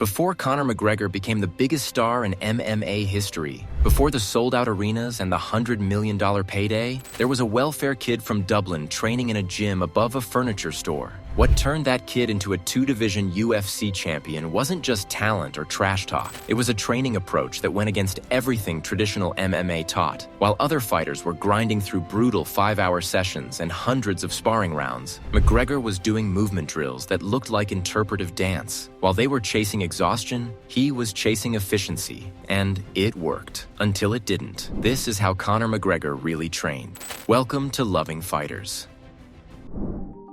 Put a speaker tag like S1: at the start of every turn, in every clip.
S1: Before Conor McGregor became the biggest star in MMA history, before the sold-out arenas and the $100 million payday, there was a welfare kid from Dublin training in a gym above a furniture store. What turned that kid into a two-division UFC champion wasn't just talent or trash talk. It was a training approach that went against everything traditional MMA taught. While other fighters were grinding through brutal 5-hour sessions and hundreds of sparring rounds, McGregor was doing movement drills that looked like interpretive dance. While they were chasing exhaustion, he was chasing efficiency. And it worked. Until it didn't. This is how Conor McGregor really trained. Welcome to Loving Fighters.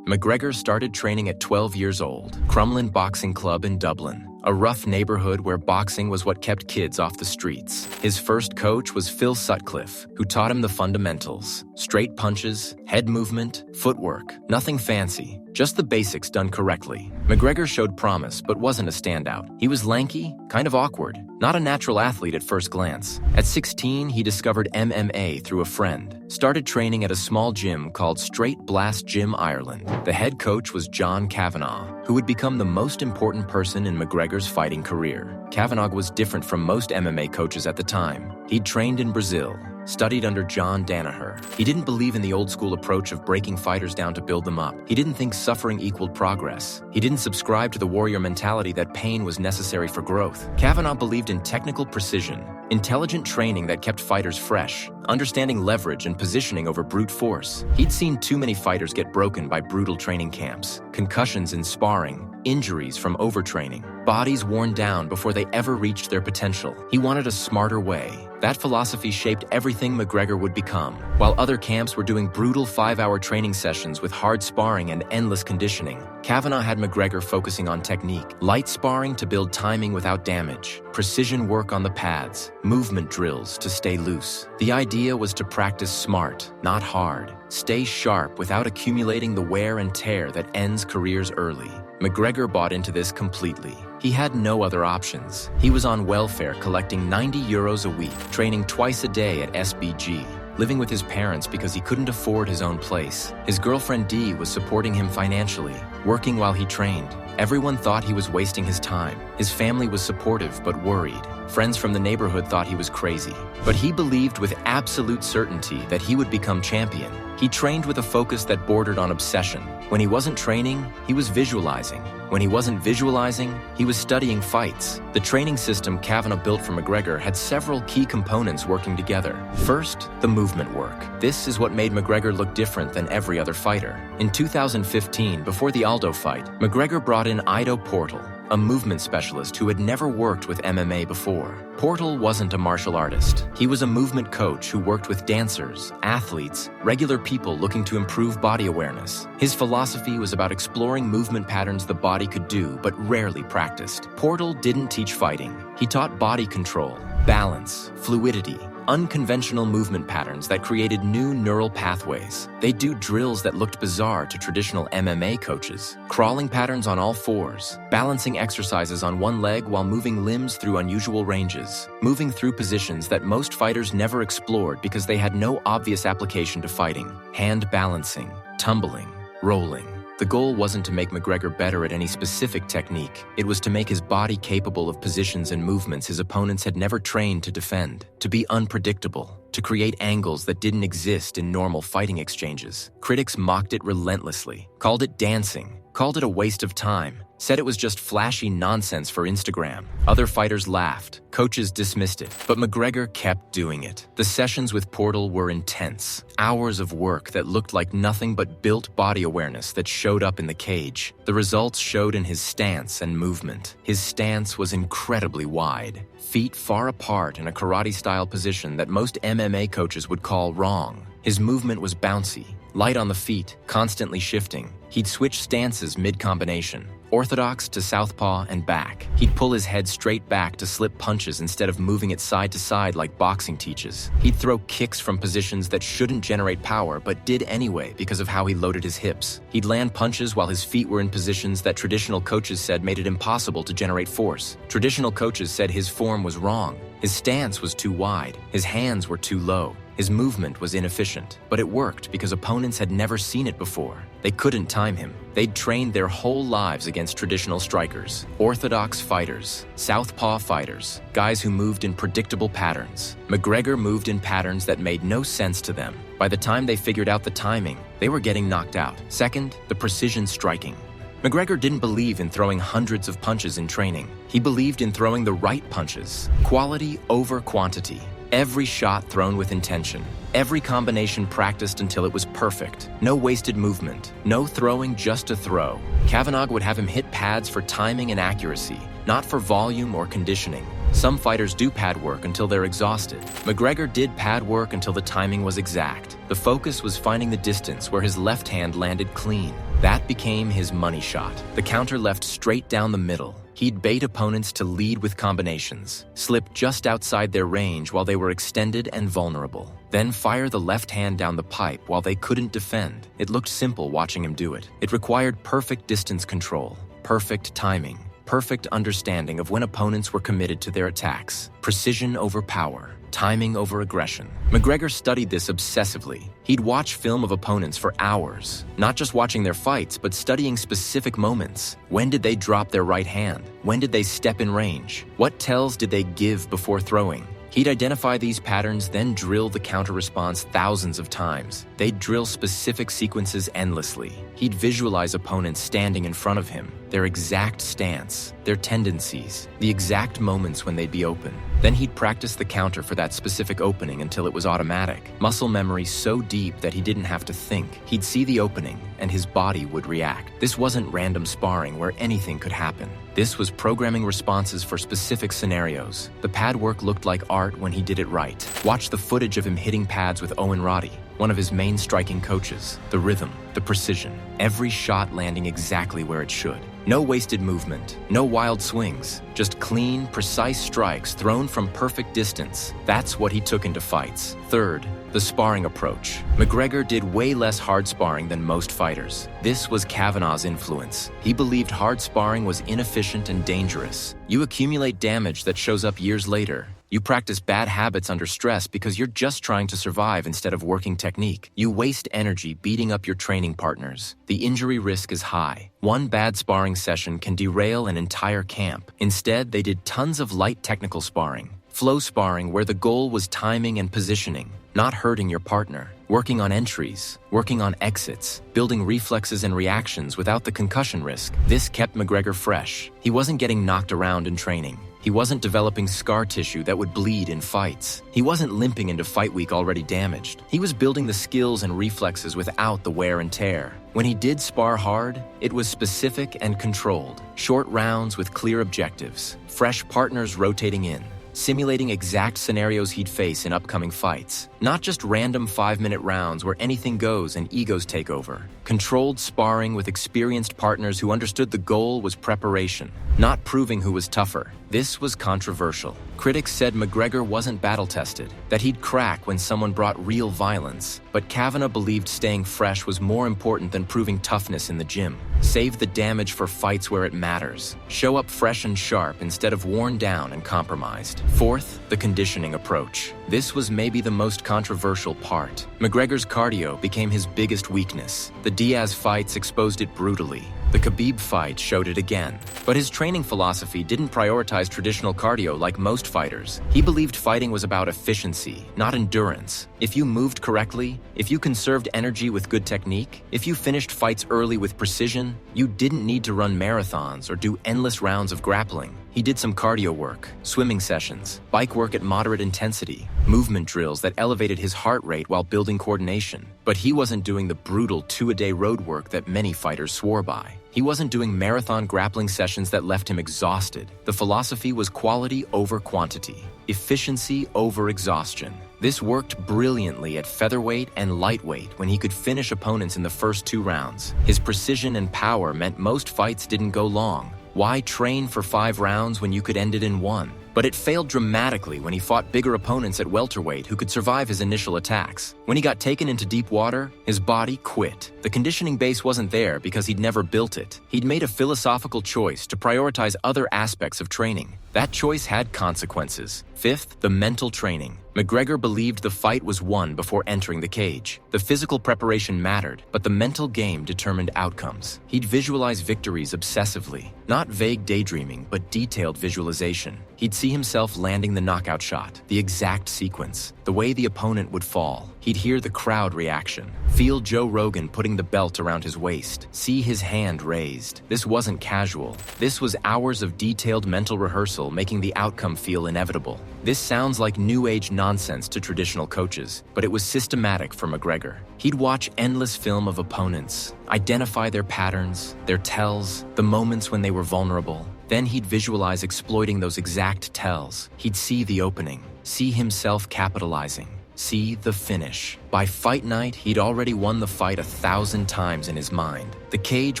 S1: McGregor started training at 12 years old, Crumlin Boxing Club in Dublin, a rough neighborhood where boxing was what kept kids off the streets. His first coach was Phil Sutcliffe, who taught him the fundamentals: straight punches, head movement, footwork. Nothing fancy, just the basics done correctly. McGregor showed promise but wasn't a standout. He was lanky, kind of awkward, not a natural athlete at first glance. At 16, he discovered MMA through a friend, started training at a small gym called Straight Blast Gym Ireland. The head coach was John Kavanagh, who would become the most important person in McGregor's fighting career. Kavanagh was different from most MMA coaches at the time. He'd trained in Brazil, studied under John Danaher. He didn't believe in the old-school approach of breaking fighters down to build them up. He didn't think suffering equaled progress. He didn't subscribe to the warrior mentality that pain was necessary for growth. Kavanagh believed in technical precision, intelligent training that kept fighters fresh, understanding leverage and positioning over brute force. He'd seen too many fighters get broken by brutal training camps, concussions in sparring, injuries from overtraining, bodies worn down before they ever reached their potential. He wanted a smarter way. That philosophy shaped everything McGregor would become. While other camps were doing brutal 5-hour training sessions with hard sparring and endless conditioning, Kavanagh had McGregor focusing on technique, light sparring to build timing without damage, precision work on the pads, movement drills to stay loose. The idea was to practice smart, not hard. Stay sharp without accumulating the wear and tear that ends careers early. McGregor bought into this completely. He had no other options. He was on welfare collecting €90 a week, training twice a day at SBG, living with his parents because he couldn't afford his own place. His girlfriend Dee was supporting him financially, working while he trained. Everyone thought he was wasting his time. His family was supportive but worried. Friends from the neighborhood thought he was crazy. But he believed with absolute certainty that he would become champion. He trained with a focus that bordered on obsession. When he wasn't training, he was visualizing. When he wasn't visualizing, he was studying fights. The training system Kavanagh built for McGregor had several key components working together. First, the movement work. This is what made McGregor look different than every other fighter. In 2015, before the Aldo fight, McGregor brought in Ido Portal, a movement specialist who had never worked with MMA before. Portal wasn't a martial artist. He was a movement coach who worked with dancers, athletes, regular people looking to improve body awareness. His philosophy was about exploring movement patterns the body could do but rarely practiced. Portal didn't teach fighting. He taught body control, balance, fluidity, unconventional movement patterns that created new neural pathways. They'd do drills that looked bizarre to traditional MMA coaches. Crawling patterns on all fours, balancing exercises on one leg while moving limbs through unusual ranges, moving through positions that most fighters never explored because they had no obvious application to fighting. Hand balancing, tumbling, rolling. The goal wasn't to make McGregor better at any specific technique. It was to make his body capable of positions and movements his opponents had never trained to defend, to be unpredictable, to create angles that didn't exist in normal fighting exchanges. Critics mocked it relentlessly, called it dancing, called it a waste of time, said it was just flashy nonsense for Instagram. Other fighters laughed, coaches dismissed it, but McGregor kept doing it. The sessions with Portal were intense, hours of work that looked like nothing but built body awareness that showed up in the cage. The results showed in his stance and movement. His stance was incredibly wide, feet far apart in a karate-style position that most MMA coaches would call wrong. His movement was bouncy, light on the feet, constantly shifting. He'd switch stances mid-combination, orthodox to southpaw and back. He'd pull his head straight back to slip punches instead of moving it side to side like boxing teaches. He'd throw kicks from positions that shouldn't generate power but did anyway because of how he loaded his hips. He'd land punches while his feet were in positions that traditional coaches said made it impossible to generate force. Traditional coaches said his form was wrong. His stance was too wide. His hands were too low. His movement was inefficient, but it worked because opponents had never seen it before. They couldn't time him. They'd trained their whole lives against traditional strikers, orthodox fighters, southpaw fighters, guys who moved in predictable patterns. McGregor moved in patterns that made no sense to them. By the time they figured out the timing, they were getting knocked out. Second, the precision striking. McGregor didn't believe in throwing hundreds of punches in training. He believed in throwing the right punches. Quality over quantity. Every shot thrown with intention. Every combination practiced until it was perfect. No wasted movement. No throwing just to throw. Kavanagh would have him hit pads for timing and accuracy, not for volume or conditioning. Some fighters do pad work until they're exhausted. McGregor did pad work until the timing was exact. The focus was finding the distance where his left hand landed clean. That became his money shot. The counter left straight down the middle. He'd bait opponents to lead with combinations, slip just outside their range while they were extended and vulnerable, then fire the left hand down the pipe while they couldn't defend. It looked simple watching him do it. It required perfect distance control, perfect timing, perfect understanding of when opponents were committed to their attacks, precision over power, timing over aggression. McGregor studied this obsessively. He'd watch film of opponents for hours, not just watching their fights, but studying specific moments. When did they drop their right hand? When did they step in range? What tells did they give before throwing? He'd identify these patterns, then drill the counter-response thousands of times. They'd drill specific sequences endlessly. He'd visualize opponents standing in front of him, their exact stance, their tendencies, the exact moments when they'd be open. Then he'd practice the counter for that specific opening until it was automatic. Muscle memory so deep that he didn't have to think. He'd see the opening, and his body would react. This wasn't random sparring where anything could happen. This was programming responses for specific scenarios. The pad work looked like art when he did it right. Watch the footage of him hitting pads with Owen Roddy, one of his main striking coaches. The rhythm, the precision, every shot landing exactly where it should. No wasted movement, no wild swings, just clean, precise strikes thrown from perfect distance. That's what he took into fights. Third, the sparring approach. McGregor did way less hard sparring than most fighters. This was Kavanagh's influence. He believed hard sparring was inefficient and dangerous. You accumulate damage that shows up years later. You practice bad habits under stress because you're just trying to survive instead of working technique. You waste energy beating up your training partners. The injury risk is high. One bad sparring session can derail an entire camp. Instead, they did tons of light technical sparring. Flow sparring where the goal was timing and positioning, not hurting your partner. Working on entries, working on exits, building reflexes and reactions without the concussion risk. This kept McGregor fresh. He wasn't getting knocked around in training. He wasn't developing scar tissue that would bleed in fights. He wasn't limping into fight week already damaged. He was building the skills and reflexes without the wear and tear. When he did spar hard, it was specific and controlled. Short rounds with clear objectives. Fresh partners rotating in, simulating exact scenarios he'd face in upcoming fights. Not just random 5-minute rounds where anything goes and egos take over. Controlled sparring with experienced partners who understood the goal was preparation, not proving who was tougher. This was controversial. Critics said McGregor wasn't battle-tested, that he'd crack when someone brought real violence. But Kavanagh believed staying fresh was more important than proving toughness in the gym. Save the damage for fights where it matters. Show up fresh and sharp instead of worn down and compromised. Fourth, the conditioning approach. This was maybe the most controversial part. McGregor's cardio became his biggest weakness. The Diaz fights exposed it brutally. The Khabib fight showed it again. But his training philosophy didn't prioritize traditional cardio like most fighters. He believed fighting was about efficiency, not endurance. If you moved correctly, if you conserved energy with good technique, if you finished fights early with precision, you didn't need to run marathons or do endless rounds of grappling. He did some cardio work, swimming sessions, bike work at moderate intensity, movement drills that elevated his heart rate while building coordination. But he wasn't doing the brutal 2-a-day road work that many fighters swore by. He wasn't doing marathon grappling sessions that left him exhausted. The philosophy was quality over quantity, efficiency over exhaustion. This worked brilliantly at featherweight and lightweight when he could finish opponents in the first 2 rounds. His precision and power meant most fights didn't go long. Why train for 5 rounds when you could end it in 1? But it failed dramatically when he fought bigger opponents at welterweight who could survive his initial attacks. When he got taken into deep water, his body quit. The conditioning base wasn't there because he'd never built it. He'd made a philosophical choice to prioritize other aspects of training. That choice had consequences. Fifth, the mental training. McGregor believed the fight was won before entering the cage. The physical preparation mattered, but the mental game determined outcomes. He'd visualize victories obsessively, not vague daydreaming, but detailed visualization. He'd see himself landing the knockout shot, the exact sequence, the way the opponent would fall. He'd hear the crowd reaction, feel Joe Rogan putting the belt around his waist, see his hand raised. This wasn't casual. This was hours of detailed mental rehearsal making the outcome feel inevitable. This sounds like new age nonsense to traditional coaches, but it was systematic for McGregor. He'd watch endless film of opponents, identify their patterns, their tells, the moments when they were vulnerable. Then he'd visualize exploiting those exact tells. He'd see the opening, see himself capitalizing, see the finish. By fight night, he'd already won the fight 1,000 times in his mind. The cage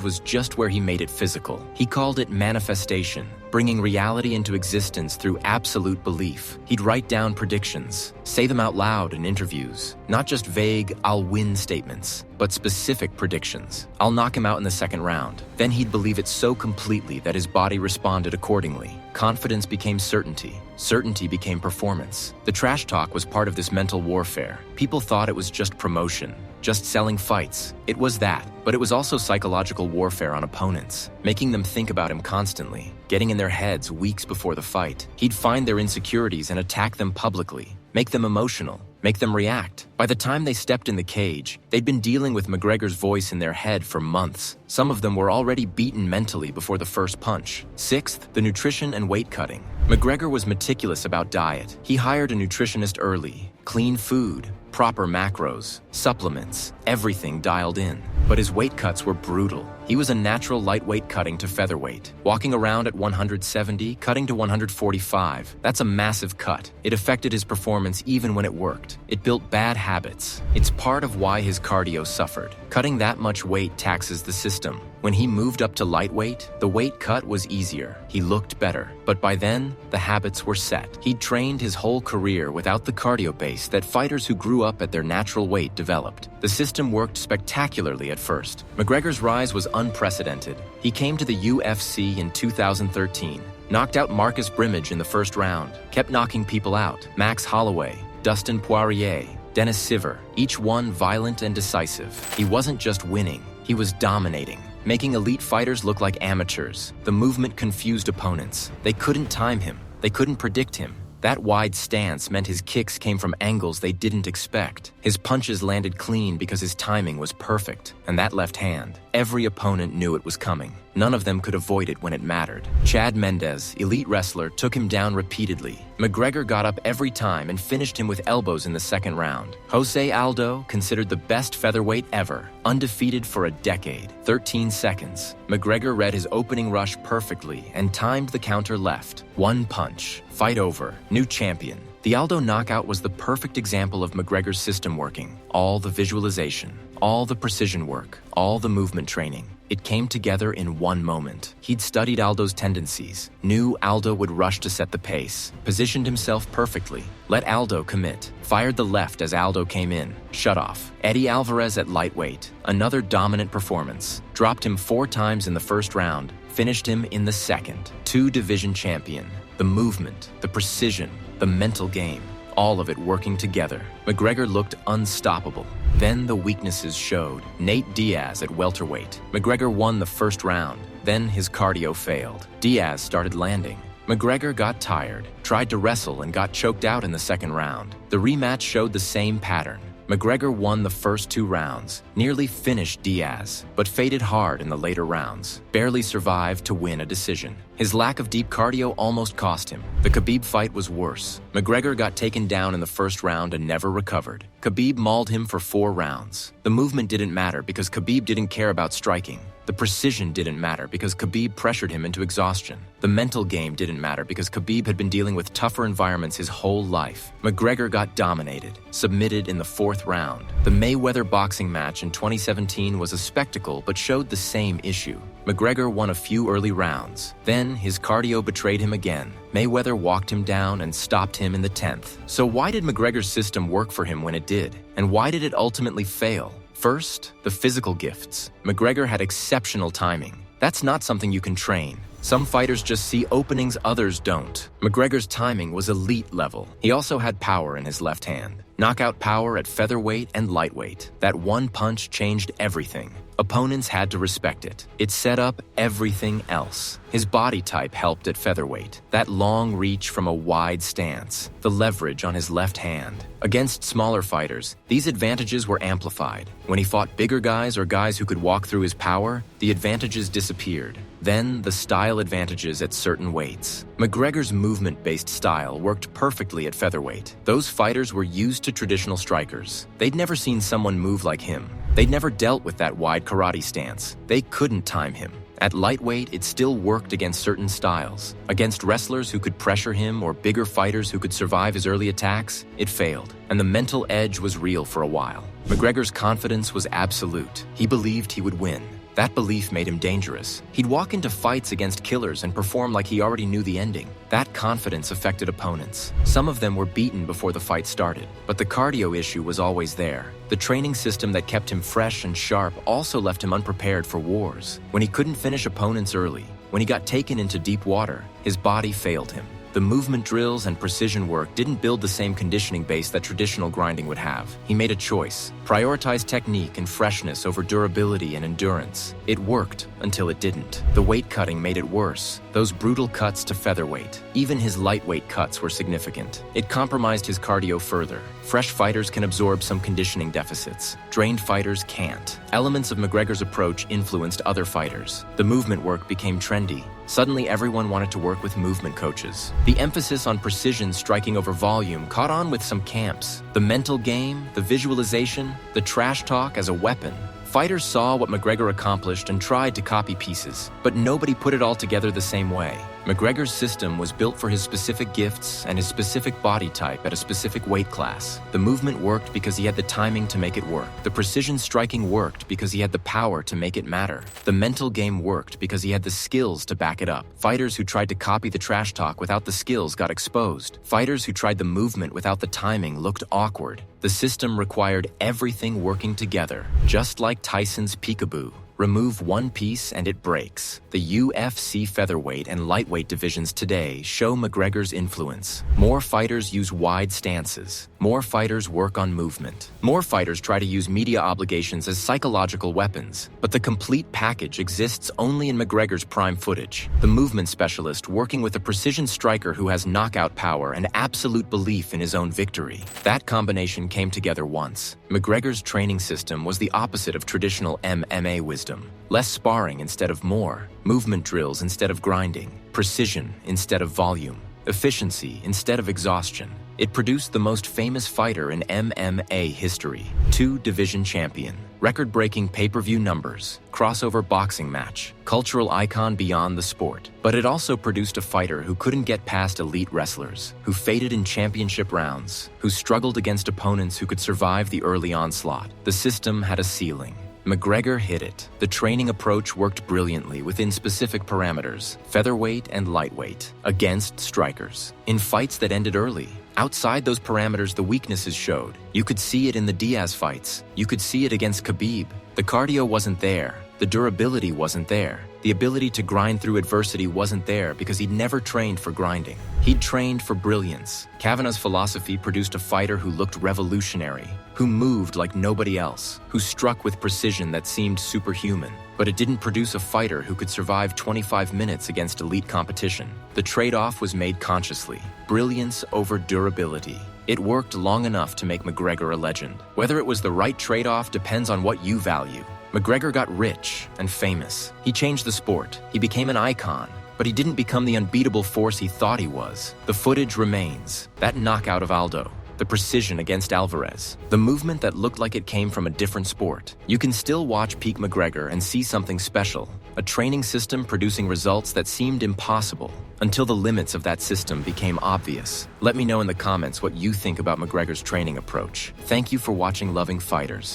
S1: was just where he made it physical. He called it manifestation, bringing reality into existence through absolute belief. He'd write down predictions, say them out loud in interviews, not just vague, "I'll win" statements, but specific predictions. "I'll knock him out in the second round." Then he'd believe it so completely that his body responded accordingly. Confidence became certainty. Certainty became performance. The trash talk was part of this mental warfare. People thought it was just promotion, just selling fights. It was that, but it was also psychological warfare on opponents, making them think about him constantly, getting in their heads weeks before the fight. He'd find their insecurities and attack them publicly, make them emotional, make them react. By the time they stepped in the cage, they'd been dealing with McGregor's voice in their head for months. Some of them were already beaten mentally before the first punch. Sixth, the nutrition and weight cutting. McGregor was meticulous about diet. He hired a nutritionist early. Clean food, proper macros, supplements, everything dialed in. But his weight cuts were brutal. He was a natural lightweight cutting to featherweight, walking around at 170, cutting to 145. That's a massive cut. It affected his performance even when it worked. It built bad habits. It's part of why his cardio suffered. Cutting that much weight taxes the system. When he moved up to lightweight, the weight cut was easier. He looked better. But by then, the habits were set. He'd trained his whole career without the cardio base that fighters who grew up at their natural weight developed. The system worked spectacularly at first. McGregor's rise was unprecedented. He came to the UFC in 2013, knocked out Marcus Brimage in the first round, kept knocking people out. Max Holloway, Dustin Poirier, Dennis Siver, each one violent and decisive. He wasn't just winning, he was dominating, making elite fighters look like amateurs. The movement confused opponents. They couldn't time him. They couldn't predict him. That wide stance meant his kicks came from angles they didn't expect. His punches landed clean because his timing was perfect. And that left hand, every opponent knew it was coming. None of them could avoid it when it mattered. Chad Mendes, elite wrestler, took him down repeatedly. McGregor got up every time and finished him with elbows in the second round. Jose Aldo, considered the best featherweight ever, undefeated for a decade. 13 seconds. McGregor read his opening rush perfectly and timed the counter left. One punch. Fight over. New champion. The Aldo knockout was the perfect example of McGregor's system working. All the visualization, all the precision work, all the movement training. It came together in one moment. He'd studied Aldo's tendencies, knew Aldo would rush to set the pace, positioned himself perfectly, let Aldo commit, fired the left as Aldo came in, shut off. Eddie Alvarez at lightweight, another dominant performance, dropped him 4 times in the first round, finished him in the second. 2-division champion. The movement, the precision, the mental game, all of it working together. McGregor looked unstoppable. Then the weaknesses showed. Nate Diaz at welterweight. McGregor won the first round. Then his cardio failed. Diaz started landing. McGregor got tired, tried to wrestle and got choked out in the second round. The rematch showed the same pattern. McGregor won the first 2 rounds, nearly finished Diaz, but faded hard in the later rounds, barely survived to win a decision. His lack of deep cardio almost cost him. The Khabib fight was worse. McGregor got taken down in the first round and never recovered. Khabib mauled him for 4 rounds. The movement didn't matter because Khabib didn't care about striking. The precision didn't matter because Khabib pressured him into exhaustion. The mental game didn't matter because Khabib had been dealing with tougher environments his whole life. McGregor got dominated, submitted in the 4th round. The Mayweather boxing match in 2017 was a spectacle but showed the same issue. McGregor won a few early rounds. Then his cardio betrayed him again. Mayweather walked him down and stopped him in the 10th. So why did McGregor's system work for him when it did? And why did it ultimately fail? First, the physical gifts. McGregor had exceptional timing. That's not something you can train. Some fighters just see openings others don't. McGregor's timing was elite level. He also had power in his left hand. Knockout power at featherweight and lightweight. That one punch changed everything. Opponents had to respect it. It set up everything else. His body type helped at featherweight. That long reach from a wide stance. The leverage on his left hand. Against smaller fighters, these advantages were amplified. When he fought bigger guys or guys who could walk through his power, the advantages disappeared. Then, the style advantages at certain weights. McGregor's movement-based style worked perfectly at featherweight. Those fighters were used to traditional strikers. They'd never seen someone move like him. They'd never dealt with that wide karate stance. They couldn't time him. At lightweight, it still worked against certain styles. Against wrestlers who could pressure him or bigger fighters who could survive his early attacks, it failed. And the mental edge was real for a while. McGregor's confidence was absolute. He believed he would win. That belief made him dangerous. He'd walk into fights against killers and perform like he already knew the ending. That confidence affected opponents. Some of them were beaten before the fight started, but the cardio issue was always there. The training system that kept him fresh and sharp also left him unprepared for wars. When he couldn't finish opponents early, when he got taken into deep water, his body failed him. The movement drills and precision work didn't build the same conditioning base that traditional grinding would have. He made a choice. Prioritize technique and freshness over durability and endurance. It worked until it didn't. The weight cutting made it worse. Those brutal cuts to featherweight. Even his lightweight cuts were significant. It compromised his cardio further. Fresh fighters can absorb some conditioning deficits. Drained fighters can't. Elements of McGregor's approach influenced other fighters. The movement work became trendy. Suddenly, everyone wanted to work with movement coaches. The emphasis on precision striking over volume caught on with some camps. The mental game, the visualization, the trash talk as a weapon. Fighters saw what McGregor accomplished and tried to copy pieces, but nobody put it all together the same way. McGregor's system was built for his specific gifts and his specific body type at a specific weight class. The movement worked because he had the timing to make it work. The precision striking worked because he had the power to make it matter. The mental game worked because he had the skills to back it up. Fighters who tried to copy the trash talk without the skills got exposed. Fighters who tried the movement without the timing looked awkward. The system required everything working together, just like Tyson's peekaboo. Remove one piece and it breaks. The UFC featherweight and lightweight divisions today show McGregor's influence. More fighters use wide stances. More fighters work on movement. More fighters try to use media obligations as psychological weapons. But the complete package exists only in McGregor's prime footage. The movement specialist working with a precision striker who has knockout power and absolute belief in his own victory. That combination came together once. McGregor's training system was the opposite of traditional MMA wisdom. Less sparring instead of more, movement drills instead of grinding, precision instead of volume, efficiency instead of exhaustion. It produced the most famous fighter in MMA history, 2-division champion, record-breaking pay-per-view numbers, crossover boxing match, cultural icon beyond the sport. But it also produced a fighter who couldn't get past elite wrestlers, who faded in championship rounds, who struggled against opponents who could survive the early onslaught. The system had a ceiling. McGregor hit it. The training approach worked brilliantly within specific parameters, featherweight and lightweight, against strikers. In fights that ended early, outside those parameters the weaknesses showed. You could see it in the Diaz fights. You could see it against Khabib. The cardio wasn't there. The durability wasn't there. The ability to grind through adversity wasn't there because he'd never trained for grinding. He'd trained for brilliance. Kavanagh's philosophy produced a fighter who looked revolutionary, who moved like nobody else, who struck with precision that seemed superhuman. But it didn't produce a fighter who could survive 25 minutes against elite competition. The trade-off was made consciously. Brilliance over durability. It worked long enough to make McGregor a legend. Whether it was the right trade-off depends on what you value. McGregor got rich and famous. He changed the sport. He became an icon. But he didn't become the unbeatable force he thought he was. The footage remains. That knockout of Aldo. The precision against Alvarez. The movement that looked like it came from a different sport. You can still watch peak McGregor and see something special. A training system producing results that seemed impossible until the limits of that system became obvious. Let me know in the comments what you think about McGregor's training approach. Thank you for watching Loving Fighters.